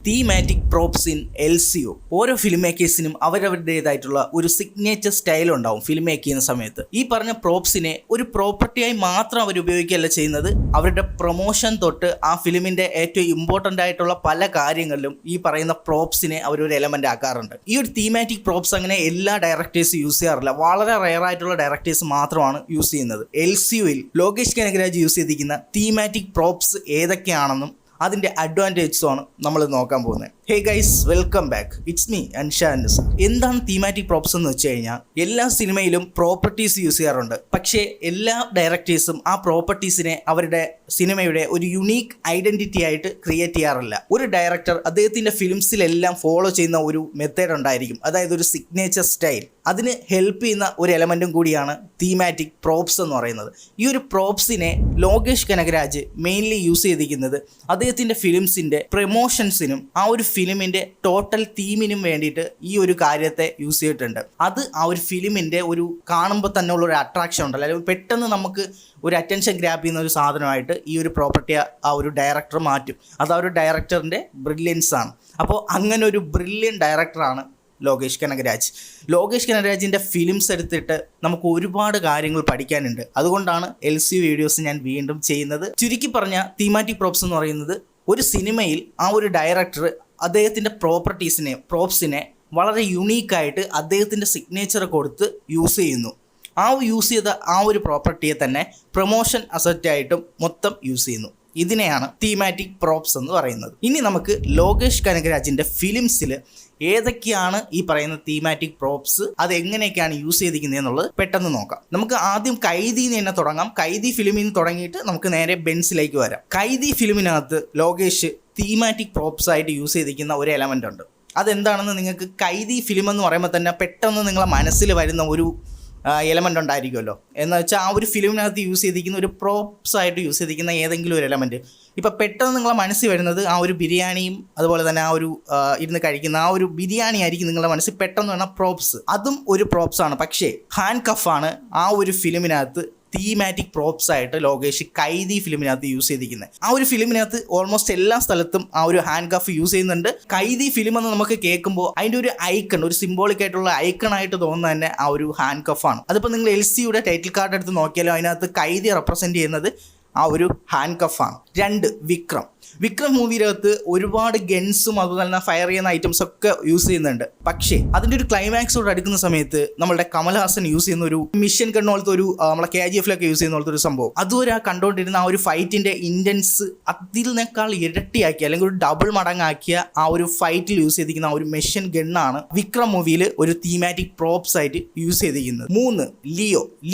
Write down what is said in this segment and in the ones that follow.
Thematic props in LCU. ഓരോ film മേക്കേഴ്സിനും അവരവരുടേതായിട്ടുള്ള ഒരു signature style ഉണ്ടാവും ഫിലിം മേക്ക് ചെയ്യുന്ന സമയത്ത്. ഈ പറഞ്ഞ പ്രോപ്സിനെ ഒരു പ്രോപ്പർട്ടിയായി മാത്രം അവർ ഉപയോഗിക്കുകയല്ല ചെയ്യുന്നത്, അവരുടെ പ്രൊമോഷൻ തൊട്ട് ആ ഫിലിമിന്റെ ഏറ്റവും ഇമ്പോർട്ടൻ്റ് ആയിട്ടുള്ള പല കാര്യങ്ങളിലും ഈ പറയുന്ന പ്രോപ്സിനെ അവരൊരു എലമെന്റ് ആക്കാറുണ്ട്. ഈ ഒരു തീമാറ്റിക് പ്രോപ്സ് അങ്ങനെ എല്ലാ ഡയറക്ടേഴ്സും യൂസ് ചെയ്യാറില്ല, വളരെ റെയർ ആയിട്ടുള്ള ഡയറക്ടേഴ്സ് മാത്രമാണ് യൂസ് ചെയ്യുന്നത്. LCUയിൽ ലോകേഷ് കനകരാജ് യൂസ് ചെയ്തിരിക്കുന്ന തീമാറ്റിക് പ്രോപ്സ് ഏതൊക്കെയാണെന്നും അതിൻ്റെ അഡ്വാൻറ്റേജസുമാണ് നമ്മൾ നോക്കാൻ പോകുന്നത്. Hey guys, welcome back. It's me Anshan sir. എന്താണ് തീമാറ്റിക് പ്രോപ്സ് എന്ന് വെച്ച് കഴിഞ്ഞാൽ, എല്ലാ സിനിമയിലും പ്രോപ്പർട്ടീസ് യൂസ് ചെയ്യാറുണ്ട്. പക്ഷേ എല്ലാ ഡയറക്ടേഴ്സും ആ പ്രോപ്പർട്ടീസിനെ അവരുടെ സിനിമയുടെ ഒരു യുണീക്ക് ഐഡന്റിറ്റി ആയിട്ട് ക്രിയേറ്റ് ചെയ്യാറില്ല. ഒരു ഡയറക്ടർ അദ്ദേഹത്തിൻ്റെ ഫിലിംസിലെല്ലാം ഫോളോ ചെയ്യുന്ന ഒരു മെത്തേഡ് ഉണ്ടായിരിക്കും, അതായത് ഒരു സിഗ്നേച്ചർ സ്റ്റൈൽ. അതിന് ഹെൽപ്പ് ചെയ്യുന്ന ഒരു എലമെൻറ്റും കൂടിയാണ് തീമാറ്റിക് പ്രോപ്സ് എന്ന് പറയുന്നത്. ഈ ഒരു പ്രോപ്സിനെ ലോകേഷ് കനകരാജ് മെയിൻലി യൂസ് ചെയ്തിരിക്കുന്നത് അദ്ദേഹത്തിൻ്റെ ഫിലിംസിൻ്റെ പ്രൊമോഷൻസിനും ആ ഒരു ഫിലിമിൻ്റെ ടോട്ടൽ തീമിനും വേണ്ടിയിട്ട് ഈ ഒരു കാര്യത്തെ യൂസ് ചെയ്തിട്ടുണ്ട്. അത് ആ ഒരു ഫിലിമിൻ്റെ ഒരു കാണുമ്പോൾ തന്നെ ഉള്ള ഒരു അട്രാക്ഷൻ ഉണ്ടല്ലോ, അല്ലെങ്കിൽ പെട്ടെന്ന് നമുക്ക് ഒരു അറ്റൻഷൻ ഗ്രാബ് ചെയ്യുന്ന ഒരു സാധനമായിട്ട് ഈ ഒരു പ്രോപ്പർട്ടി ആ ഒരു ഡയറക്ടർ മാറ്റും. അത് ആ ഒരു ഡയറക്ടറിൻ്റെ ബ്രില്യൻസ് ആണ്. അപ്പോൾ അങ്ങനെ ഒരു ബ്രില്യൻ ഡയറക്ടറാണ് ലോകേഷ് കനകരാജ്. ലോകേഷ് കനകരാജിൻ്റെ ഫിലിംസ് എടുത്തിട്ട് നമുക്ക് ഒരുപാട് കാര്യങ്ങൾ പഠിക്കാനുണ്ട്. അതുകൊണ്ടാണ് LCU വീഡിയോസ് ഞാൻ വീണ്ടും ചെയ്യുന്നത്. ചുരുക്കി പറഞ്ഞ തീമാറ്റിക് പ്രോപ്സ് എന്ന് പറയുന്നത്, ഒരു സിനിമയിൽ ആ ഒരു ഡയറക്ടർ അദ്ദേഹത്തിൻ്റെ പ്രോപ്സിനെ വളരെ യുണീക്കായിട്ട് അദ്ദേഹത്തിൻ്റെ സിഗ്നേച്ചർ കൊടുത്ത് യൂസ് ചെയ്യുന്നു. ആ യൂസ് ചെയ്ത ആ ഒരു പ്രോപ്പർട്ടിയെ തന്നെ പ്രൊമോഷൻ അസറ്റായിട്ടും മൊത്തം യൂസ് ചെയ്യുന്നു. ഇതിനെയാണ് തീമാറ്റിക് പ്രോപ്സ് എന്ന് പറയുന്നത്. ഇനി നമുക്ക് ലോകേഷ് കനകരാജിൻ്റെ ഫിലിംസിൽ ഏതൊക്കെയാണ് ഈ പറയുന്ന തീമാറ്റിക് പ്രോപ്സ്, അത് എങ്ങനെയൊക്കെയാണ് യൂസ് ചെയ്തിരിക്കുന്നത് എന്നുള്ളത് പെട്ടെന്ന് നോക്കാം. നമുക്ക് ആദ്യം കൈദിയിൽ നിന്ന് തന്നെ തുടങ്ങാം. കൈദി ഫിലിമിൽ നിന്ന് തുടങ്ങിയിട്ട് നമുക്ക് നേരെ ബെൻസിലേക്ക് വരാം. കൈദി ഫിലിമിനകത്ത് ലോകേഷ് തീമാറ്റിക് പ്രോപ്സ് ആയിട്ട് യൂസ് ചെയ്തിരിക്കുന്ന ഒരു എലമെൻ്റ് ഉണ്ട്. അതെന്താണെന്ന് നിങ്ങൾക്ക് കൈദി ഫിലിം എന്ന് പറയുമ്പോൾ തന്നെ പെട്ടെന്ന് നിങ്ങളെ മനസ്സിൽ വരുന്ന ഒരു എലമെൻ്റ് ഉണ്ടായിരിക്കുമല്ലോ. എന്ന് വെച്ചാൽ ആ ഒരു ഫിലിമിനകത്ത് യൂസ് ചെയ്തിരിക്കുന്ന ഒരു പ്രോപ്സ് ആയിട്ട് യൂസ് ചെയ്തിരിക്കുന്ന ഏതെങ്കിലും ഒരു എലമെൻറ്റ്. ഇപ്പം പെട്ടെന്ന് നിങ്ങളെ മനസ്സിൽ വരുന്നത് ആ ഒരു ബിരിയാണിയും അതുപോലെ തന്നെ ആ ഒരു ഇരുന്ന് കഴിക്കുന്ന ആ ഒരു ബിരിയാണി ആയിരിക്കും നിങ്ങളുടെ മനസ്സിൽ പെട്ടെന്ന് വരുന്ന പ്രോപ്സ്. അതും ഒരു പ്രോപ്സ് ആണ്. പക്ഷേ ഹാൻഡ് കഫാണ് ആ ഒരു ഫിലിമിനകത്ത് തീമാറ്റിക് പ്രോപ്സ് ആയിട്ട് ലോകേഷ് കൈദി ഫിലിമിനകത്ത് യൂസ് ചെയ്തിരിക്കുന്നത്. ആ ഒരു ഫിലിമിനകത്ത് ഓൾമോസ്റ്റ് എല്ലാ സ്ഥലത്തും ആ ഒരു ഹാൻഡ് കഫ് യൂസ് ചെയ്യുന്നുണ്ട്. കൈദി ഫിലിം എന്ന് നമുക്ക് കേൾക്കുമ്പോൾ അതിൻ്റെ ഒരു ഐക്കൺ, ഒരു സിംബോളിക് ആയിട്ടുള്ള ഐക്കണായിട്ട് തോന്നുന്നത് തന്നെ ആ ഒരു ഹാൻഡ് കഫാണ്. അതിപ്പോൾ നിങ്ങൾ LCUയുടെ ടൈറ്റിൽ കാർഡ് എടുത്ത് നോക്കിയാലും അതിനകത്ത് കൈദി റെപ്രസെൻറ്റ് ചെയ്യുന്നത് ആ ഒരു ഹാൻഡ് കഫാണ്. 2, വിക്രം മൂവിയിനകത്ത് ഒരുപാട് ഗൺസും അതുപോലെ തന്നെ ഫയർ ചെയ്യുന്ന ഐറ്റംസ് ഒക്കെ യൂസ് ചെയ്യുന്നുണ്ട്. പക്ഷേ അതിൻ്റെ ഒരു ക്ലൈമാക്സോട് അടുക്കുന്ന സമയത്ത് നമ്മളുടെ കമൽഹാസൻ യൂസ് ചെയ്യുന്ന ഒരു മിഷൻ ഗൺ പോലത്തെ ഒരു നമ്മളെ KGF-ലൊക്കെ യൂസ് ചെയ്യുന്ന പോലത്തെ ഒരു സംഭവം, അതുവരെ ആ കണ്ടുകൊണ്ടിരുന്ന ആ ഒരു ഫൈറ്റിൻ്റെ ഇൻറ്റൻസ് അതിനേക്കാൾ ഇരട്ടിയാക്കി അല്ലെങ്കിൽ ഒരു ഡബിൾ മടങ്ങാക്കിയ ആ ഒരു ഫൈറ്റിൽ യൂസ് ചെയ്തിരിക്കുന്ന ആ ഒരു മെഷീൻ ഗണ്ണാണ് വിക്രം മൂവിയിൽ ഒരു തീമാറ്റിക് പ്രോപ്സ് ആയിട്ട് യൂസ് ചെയ്തിരിക്കുന്നത്. 3,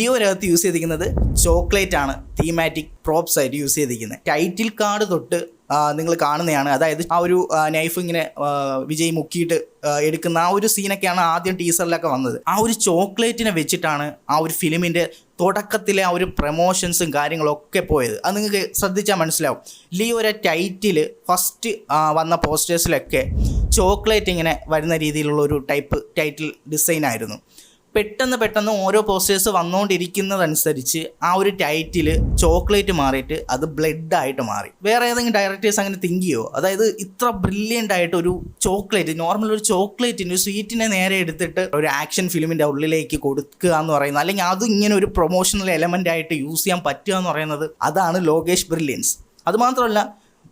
ലിയോനകത്ത് യൂസ് ചെയ്തിരിക്കുന്നത് ചോക്ലേറ്റ് ആണ് തീമാറ്റിക് പ്രോപ്സ് ആയിട്ട് യൂസ് ചെയ്തിരിക്കുന്നത്. ടൈറ്റിൽ കാർഡ് തൊട്ട് നിങ്ങൾ കാണുന്നതാണ്. അതായത് ആ ഒരു നൈഫ് ഇങ്ങനെ വിജയ് മുക്കിയിട്ട് എടുക്കുന്ന ആ ഒരു സീനൊക്കെയാണ് ആദ്യം ടീസറിലൊക്കെ വന്നത്. ആ ഒരു ചോക്ലേറ്റിനെ വെച്ചിട്ടാണ് ആ ഒരു ഫിലിമിൻ്റെ തുടക്കത്തിലെ ആ ഒരു പ്രൊമോഷൻസും കാര്യങ്ങളൊക്കെ പോയത്. അത് നിങ്ങൾക്ക് ശ്രദ്ധിച്ചാൽ മനസ്സിലാവും. ലിയോയുടെ ടൈറ്റിൽ ഫസ്റ്റ് വന്ന പോസ്റ്റേഴ്സിലൊക്കെ ചോക്ലേറ്റ് ഇങ്ങനെ വരുന്ന രീതിയിലുള്ള ഒരു ടൈറ്റിൽ ഡിസൈൻ ആയിരുന്നു. പെട്ടെന്ന് ഓരോ പോസ്റ്റേഴ്സ് വന്നുകൊണ്ടിരിക്കുന്നതനുസരിച്ച് ആ ഒരു ടൈറ്റിൽ ചോക്ലേറ്റ് മാറിയിട്ട് അത് ബ്ലഡ് ആയിട്ട് മാറി. വേറെ ഏതെങ്കിലും ഡയറക്ടേഴ്സ് അങ്ങനെ തിങ്ക് ചെയ്യുമോ? അതായത് ഇത്ര ബ്രില്യൻ്റ് ആയിട്ട് ഒരു ചോക്ലേറ്റ്, നോർമൽ ഒരു ചോക്ലേറ്റിന് സ്വീറ്റിനെ നേരെ എടുത്തിട്ട് ഒരു ആക്ഷൻ ഫിലിമിൻ്റെ ഉള്ളിലേക്ക് കൊടുക്കുക എന്ന് പറയുന്നത്, അല്ലെങ്കിൽ അത് ഇങ്ങനെ ഒരു പ്രൊമോഷണൽ എലമെൻ്റ് ആയിട്ട് യൂസ് ചെയ്യാൻ പറ്റുക എന്ന് പറയുന്നത്, അതാണ് ലോകേഷ് ബ്രില്യൻസ്. അതുമാത്രമല്ല,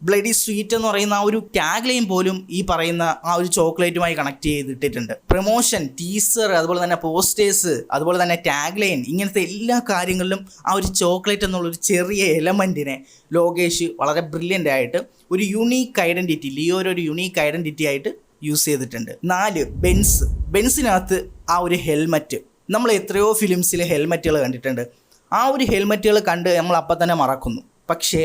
ബ്ലഡി സ്വീറ്റ് എന്ന് പറയുന്ന ആ ഒരു ടാഗ് ലൈൻ പോലും ഈ പറയുന്ന ആ ഒരു ചോക്ലേറ്റുമായി കണക്ട് ചെയ്തിട്ടിട്ടുണ്ട്. പ്രൊമോഷൻ, ടീസർ, അതുപോലെ തന്നെ പോസ്റ്റേഴ്സ്, അതുപോലെ തന്നെ ടാഗ് ലൈൻ, ഇങ്ങനത്തെ എല്ലാ കാര്യങ്ങളിലും ആ ഒരു ചോക്ലേറ്റ് എന്നുള്ളൊരു ചെറിയ എലമെൻറ്റിനെ ലോകേഷ് വളരെ ബ്രില്യൻ്റ് ആയിട്ട് ഒരു യുണീക്ക് ഐഡൻറ്റിറ്റി, ലിയോയുടെ ഒരു യുണീക്ക് ഐഡൻറ്റിറ്റി ആയിട്ട് യൂസ് ചെയ്തിട്ടുണ്ട്. 4, ബെൻസിനകത്ത് ആ ഒരു ഹെൽമറ്റ്, നമ്മൾ എത്രയോ ഫിലിംസിലെ ഹെൽമറ്റുകൾ കണ്ടിട്ടുണ്ട്. ആ ഒരു ഹെൽമറ്റുകൾ കണ്ട് നമ്മൾ അപ്പം തന്നെ മറക്കുന്നു. പക്ഷേ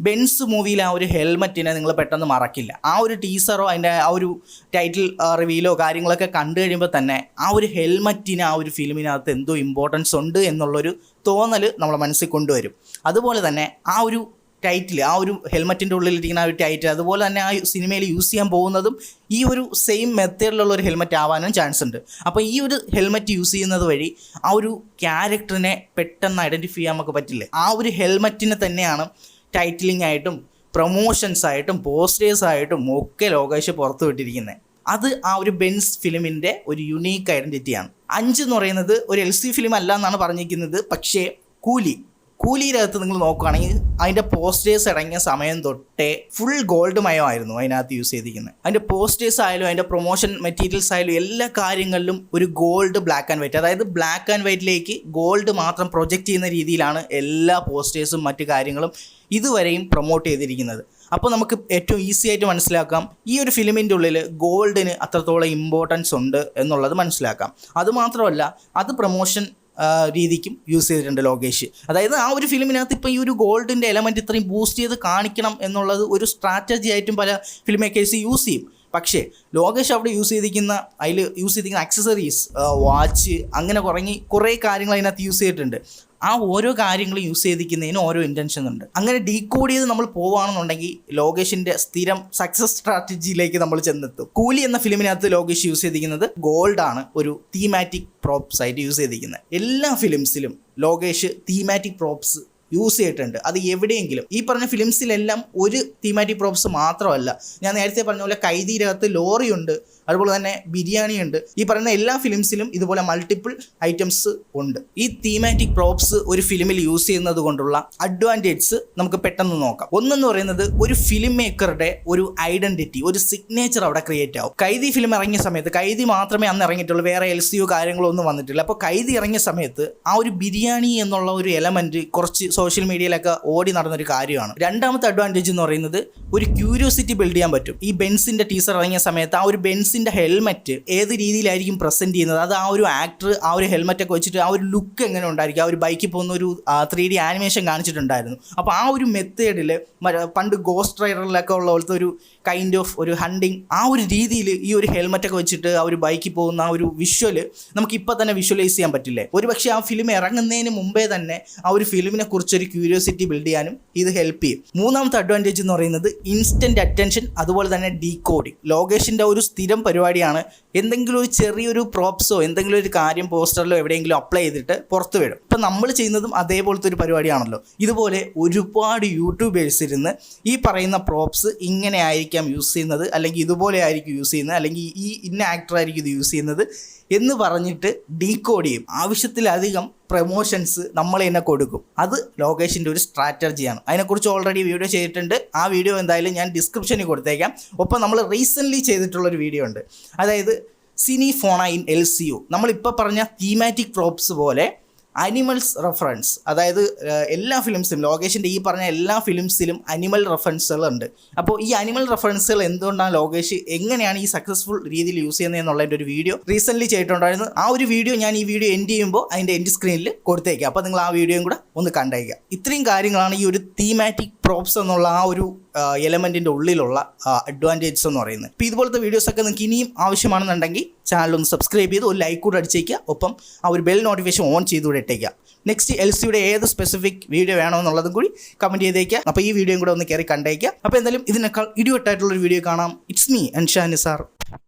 ബെൻസ് മൂവിയിലെ ആ ഒരു ഹെൽമറ്റിനെ നിങ്ങൾ പെട്ടെന്ന് മറക്കില്ല. ആ ഒരു ടീസറോ അതിൻ്റെ ആ ഒരു ടൈറ്റിൽ റിവീലോ കാര്യങ്ങളൊക്കെ കണ്ടു കഴിയുമ്പോൾ തന്നെ ആ ഒരു ഹെൽമറ്റിന് ആ ഒരു ഫിലിമിനകത്ത് എന്തോ ഇമ്പോർട്ടൻസ് ഉണ്ട് എന്നുള്ളൊരു തോന്നൽ നമ്മളെ മനസ്സിൽ കൊണ്ടുവരും. അതുപോലെ തന്നെ ആ ഒരു ടൈറ്റിൽ, ആ ഒരു ഹെൽമറ്റിൻ്റെ ഉള്ളിലിരിക്കുന്ന ആ ഒരു ടൈറ്റിൽ, അതുപോലെ തന്നെ ആ സിനിമയിൽ യൂസ് ചെയ്യാൻ പോകുന്നതും ഈ ഒരു സെയിം മെത്തേഡിലുള്ള ഒരു ഹെൽമറ്റ് ആവാനും ചാൻസ് ഉണ്ട്. അപ്പോൾ ഈ ഒരു ഹെൽമറ്റ് യൂസ് ചെയ്യുന്നത് വഴി ആ ഒരു ക്യാരക്ടറിനെ പെട്ടെന്ന് ഐഡൻറ്റിഫൈ ചെയ്യാൻ നമുക്ക് പറ്റില്ലേ. ആ ഒരു ഹെൽമറ്റിനെ തന്നെയാണ് ടൈറ്റിലിംഗ് ആയിട്ടും പ്രൊമോഷൻസ് ആയിട്ടും പോസ്റ്റേഴ്സ് ആയിട്ടും ഒക്കെ ലോകേഷ് പുറത്തു വിട്ടിരിക്കുന്നത്. അത് ആ ഒരു ബെൻസ് ഫിലിമിൻ്റെ ഒരു യുണീക്ക് ഐഡൻറ്റിറ്റിയാണ്. 5 എന്ന് പറയുന്നത് ഒരു LC ഫിലിം അല്ല എന്നാണ് പറഞ്ഞിരിക്കുന്നത്. പക്ഷേ കൂലിയുടെ അകത്ത് നിങ്ങൾ നോക്കുകയാണെങ്കിൽ അതിൻ്റെ പോസ്റ്റേഴ്സ് ഇറങ്ങിയ സമയം തൊട്ടേ ഫുൾ ഗോൾഡ് മയമായിരുന്നു അതിനകത്ത് യൂസ് ചെയ്തിരിക്കുന്നത്. അതിൻ്റെ പോസ്റ്റേഴ്സ് ആയാലും അതിൻ്റെ പ്രൊമോഷൻ മെറ്റീരിയൽസ് ആയാലും എല്ലാ കാര്യങ്ങളിലും ഒരു ഗോൾഡ് ബ്ലാക്ക് ആൻഡ് വൈറ്റ്, അതായത് ബ്ലാക്ക് ആൻഡ് വൈറ്റിലേക്ക് ഗോൾഡ് മാത്രം പ്രൊജക്റ്റ് ചെയ്യുന്ന രീതിയിലാണ് എല്ലാ പോസ്റ്റേഴ്സും മറ്റു കാര്യങ്ങളും ഇതുവരെയും പ്രൊമോട്ട് ചെയ്തിരിക്കുന്നത്. അപ്പോൾ നമുക്ക് ഏറ്റവും ഈസി ആയിട്ട് മനസ്സിലാക്കാം ഈ ഒരു ഫിലിമിൻ്റെ ഉള്ളിൽ ഗോൾഡിന് അത്രത്തോളം ഇമ്പോർട്ടൻസ് ഉണ്ട് എന്നുള്ളത് മനസ്സിലാക്കാം. അതുമാത്രമല്ല അത് പ്രൊമോഷൻ രീതിക്കും യൂസ് ചെയ്തിട്ടുണ്ട് ലോകേഷ്. അതായത് ആ ഒരു ഫിലിമിനകത്ത് ഇപ്പോൾ ഈ ഒരു ഗോൾഡിൻ്റെ എലമെൻറ്റ് ഇത്രയും ബൂസ്റ്റ് ചെയ്ത് കാണിക്കണം എന്നുള്ളത് ഒരു സ്ട്രാറ്റജി ആയിട്ടും പല ഫിലിം മേക്കേഴ്സ് യൂസ് ചെയ്യും. പക്ഷേ ലോകേഷ് അവിടെ യൂസ് ചെയ്തിരിക്കുന്ന ആക്സസറീസ്, വാച്ച്, അങ്ങനെ കുറേ കാര്യങ്ങൾ അതിനകത്ത് യൂസ് ചെയ്തിട്ടുണ്ട്. ആ ഓരോ കാര്യങ്ങളും യൂസ് ചെയ്തിരിക്കുന്നതിന് ഓരോ ഇൻറ്റൻഷൻ ഉണ്ട്. അങ്ങനെ ഡീകോഡ് ചെയ്ത് നമ്മൾ പോവുകയാണെന്നുണ്ടെങ്കിൽ ലോകേഷിൻ്റെ സ്ഥിരം സക്സസ് സ്ട്രാറ്റജിയിലേക്ക് നമ്മൾ ചെന്നെത്തും. കൂലി എന്ന ഫിലിമിനകത്ത് ലോകേഷ് യൂസ് ചെയ്തിരിക്കുന്നത് ഗോൾഡാണ് ഒരു തീമാറ്റിക് പ്രോപ്സ് ആയിട്ട് യൂസ് ചെയ്തിരിക്കുന്നത്. എല്ലാ ഫിലിംസിലും ലോകേഷ് തീമാറ്റിക് പ്രോപ്സ് യൂസ് ചെയ്തിട്ടുണ്ട്. അത് എവിടെയെങ്കിലും ഈ പറഞ്ഞ ഫിലിംസിലെല്ലാം ഒരു തീമാറ്റിക് പ്രോപ്സ് മാത്രമല്ല, ഞാൻ നേരത്തെ പറഞ്ഞ പോലെ കൈദിയിനകത്ത് ലോറിയുണ്ട്, അതുപോലെ തന്നെ ബിരിയാണിയുണ്ട്. ഈ പറയുന്ന എല്ലാ ഫിലിംസിലും ഇതുപോലെ മൾട്ടിപ്പിൾ ഐറ്റംസ് ഉണ്ട്. ഈ തീമാറ്റിക് പ്രോപ്സ് ഒരു ഫിലിമിൽ യൂസ് ചെയ്യുന്നത് കൊണ്ടുള്ള അഡ്വാൻറ്റേജസ് നമുക്ക് പെട്ടെന്ന് നോക്കാം. ഒന്നെന്ന് പറയുന്നത് ഒരു ഫിലിം മേക്കറുടെ ഒരു ഐഡന്റിറ്റി, ഒരു സിഗ്നേച്ചർ അവിടെ ക്രിയേറ്റ് ആവും. കൈദി ഫിലിം ഇറങ്ങിയ സമയത്ത്, കൈദി മാത്രമേ അന്ന് ഇറങ്ങിയിട്ടുള്ളൂ, വേറെ LCO കാര്യങ്ങളോ ഒന്നും വന്നിട്ടില്ല. അപ്പോൾ കൈദി ഇറങ്ങിയ സമയത്ത് ആ ഒരു ബിരിയാണി എന്നുള്ള ഒരു എലമെന്റ് കുറച്ച് സോഷ്യൽ മീഡിയയിലൊക്കെ ഓടി നടന്നൊരു കാര്യമാണ്. രണ്ടാമത്തെ അഡ്വാൻറ്റേജ് എന്ന് പറയുന്നത് ഒരു ക്യൂരിയോസിറ്റി ബിൽഡ് ചെയ്യാൻ പറ്റും. ഈ ബെൻസിന്റെ ടീസർ ഇറങ്ങിയ സമയത്ത് ആ ഒരു ബെൻസിന്റെ ഹെൽമെറ്റ് ഏത് രീതിയിലായിരിക്കും പ്രസന്റ് ചെയ്യുന്നത്, അത് ആ ഒരു ആക്ടർ ആ ഒരു ഹെൽമെറ്റ് ഒക്കെ വെച്ചിട്ട് ആ ഒരു ലുക്ക് എങ്ങനെ ഉണ്ടായിരിക്കും, ആ ഒരു ബൈക്കിൽ പോകുന്ന ഒരു 3D ആനിമേഷൻ കാണിച്ചിട്ടുണ്ടായിരുന്നു. അപ്പോൾ ആ ഒരു മെത്തേഡിൽ പണ്ട് ഗോസ്റ്റ് റൈഡറിലൊക്കെ ഉള്ള പോലത്തെ ഒരു കൈൻഡ് ഓഫ് ഒരു ഹണ്ടിങ് ആ ഒരു രീതിയിൽ ഈ ഒരു ഹെൽമെറ്റൊക്കെ വെച്ചിട്ട് ആ ഒരു ബൈക്കിൽ പോകുന്ന ആ ഒരു വിഷ്വല് നമുക്കിപ്പോൾ തന്നെ വിഷ്വലൈസ് ചെയ്യാൻ പറ്റില്ലേ. ഒരുപക്ഷെ ആ ഫിലിം ഇറങ്ങുന്നതിന് മുമ്പേ തന്നെ ആ ഒരു ഫിലിമിനെ കുറിച്ചൊരു ക്യൂരിയോസിറ്റി ബിൽഡ് ചെയ്യാനും ഇത് ഹെൽപ്പ് ചെയ്യും. മൂന്നാമത്തെ അഡ്വാൻറ്റേജ് എന്ന് പറയുന്നത് ഇൻസ്റ്റന്റ് അറ്റൻഷൻ, അതുപോലെ തന്നെ ഡീകോഡിങ്. ലോകേഷിൻ്റെ ഒരു സ്ഥിരം പരിപാടിയാണ് എന്തെങ്കിലും ഒരു ചെറിയൊരു പ്രോപ്സോ എന്തെങ്കിലും ഒരു കാര്യം പോസ്റ്ററിലോ എവിടെയെങ്കിലും അപ്ലൈ ചെയ്തിട്ട് പുറത്ത് വിടും. ഇപ്പം നമ്മൾ ചെയ്യുന്നതും അതേപോലത്തെ ഒരു പരിപാടിയാണല്ലോ. ഇതുപോലെ ഒരുപാട് യൂട്യൂബേഴ്സ് ഇരുന്ന് ഈ പറയുന്ന പ്രോപ്സ് ഇങ്ങനെ ആയിരിക്കാം യൂസ് ചെയ്യുന്നത്, അല്ലെങ്കിൽ ഇതുപോലെ ആയിരിക്കും യൂസ് ചെയ്യുന്നത്, അല്ലെങ്കിൽ ഈ ഇന്ന ആക്ടർ ആയിരിക്കും ഇത് യൂസ് ചെയ്യുന്നത് എന്ന് പറഞ്ഞിട്ട് ഡീകോഡ് ചെയ്യും. ആവശ്യത്തിലധികം പ്രൊമോഷൻസ് നമ്മൾ തന്നെ കൊടുക്കും. അത് ലോകേഷിൻ്റെ ഒരു സ്ട്രാറ്റജിയാണ്. അതിനെക്കുറിച്ച് ഓൾറെഡി വീഡിയോ ചെയ്തിട്ടുണ്ട്. ആ വീഡിയോ എന്തായാലും ഞാൻ ഡിസ്ക്രിപ്ഷനിൽ കൊടുത്തേക്കാം. ഒപ്പം നമ്മൾ റീസെൻ്റ്ലി ചെയ്തിട്ടുള്ളൊരു വീഡിയോ ഉണ്ട്, അതായത് സിനിഫോണ ഇൻ LCO. നമ്മളിപ്പോൾ പറഞ്ഞ തീമാറ്റിക് പ്രോപ്സ് പോലെ അനിമൽസ് റെഫറൻസ്, അതായത് എല്ലാ ഫിലിംസിലും ലോകേഷിൻ്റെ ഈ പറഞ്ഞ എല്ലാ ഫിലിംസിലും അനിമൽ റെഫറൻസുകളുണ്ട്. അപ്പോൾ ഈ അനിമൽ റെഫറൻസുകൾ എന്തുകൊണ്ടാണ് ലോകേഷ് എങ്ങനെയാണ് ഈ സക്സസ്ഫുൾ രീതിയിൽ യൂസ് ചെയ്യുന്നത് എന്നുള്ളതിൻ്റെ ഒരു വീഡിയോ റീസെൻ്റ്ലി ചെയ്തിട്ടുണ്ടായിരുന്നു. ആ ഒരു വീഡിയോ ഞാൻ ഈ വീഡിയോ എൻഡ് ചെയ്യുമ്പോൾ അതിൻ്റെ എൻഡ് സ്ക്രീനിൽ കൊടുത്തേക്കാം. അപ്പോൾ നിങ്ങൾ ആ വീഡിയോയും കൂടെ ഒന്ന് കണ്ടേക്കുക. ഇത്രയും കാര്യങ്ങളാണ് ഈ ഒരു തീമാറ്റിക് പ്രോപ്സ് എന്നുള്ള ആ ഒരു എലമെൻറ്റിൻ്റെ ഉള്ളിലുള്ള അഡ്വാൻറ്റേജസ് എന്ന് പറയുന്നത്. ഇപ്പോൾ ഇതുപോലത്തെ വീഡിയോസൊക്കെ നിങ്ങൾക്ക് ഇനിയും ആവശ്യമാണെന്നുണ്ടെങ്കിൽ ചാനലൊന്ന് സബ്സ്ക്രൈബ് ചെയ്ത് ഒരു ലൈക്ക് കൂടെ അടിച്ചേക്കുക. ഒപ്പം ആ ഒരു ബെൽ നോട്ടിഫിക്കേഷൻ ഓൺ ചെയ്തുകൂടെ ഇട്ടേക്കുക. നെക്സ്റ്റ് LCയുടെ ഏത് സ്പെസിഫിക് വീഡിയോ വേണോ എന്നുള്ളതും കൂടി കമൻറ്റ് ചെയ്തേക്കുക. അപ്പോൾ ഈ വീഡിയോയും കൂടെ ഒന്ന് കയറി കണ്ടേക്കുക. അപ്പോൾ എന്തായാലും ഇതിനേക്കാൾ ഇടിവെട്ടായിട്ടുള്ളൊരു വീഡിയോ കാണാം. It's me Ansha Nisar.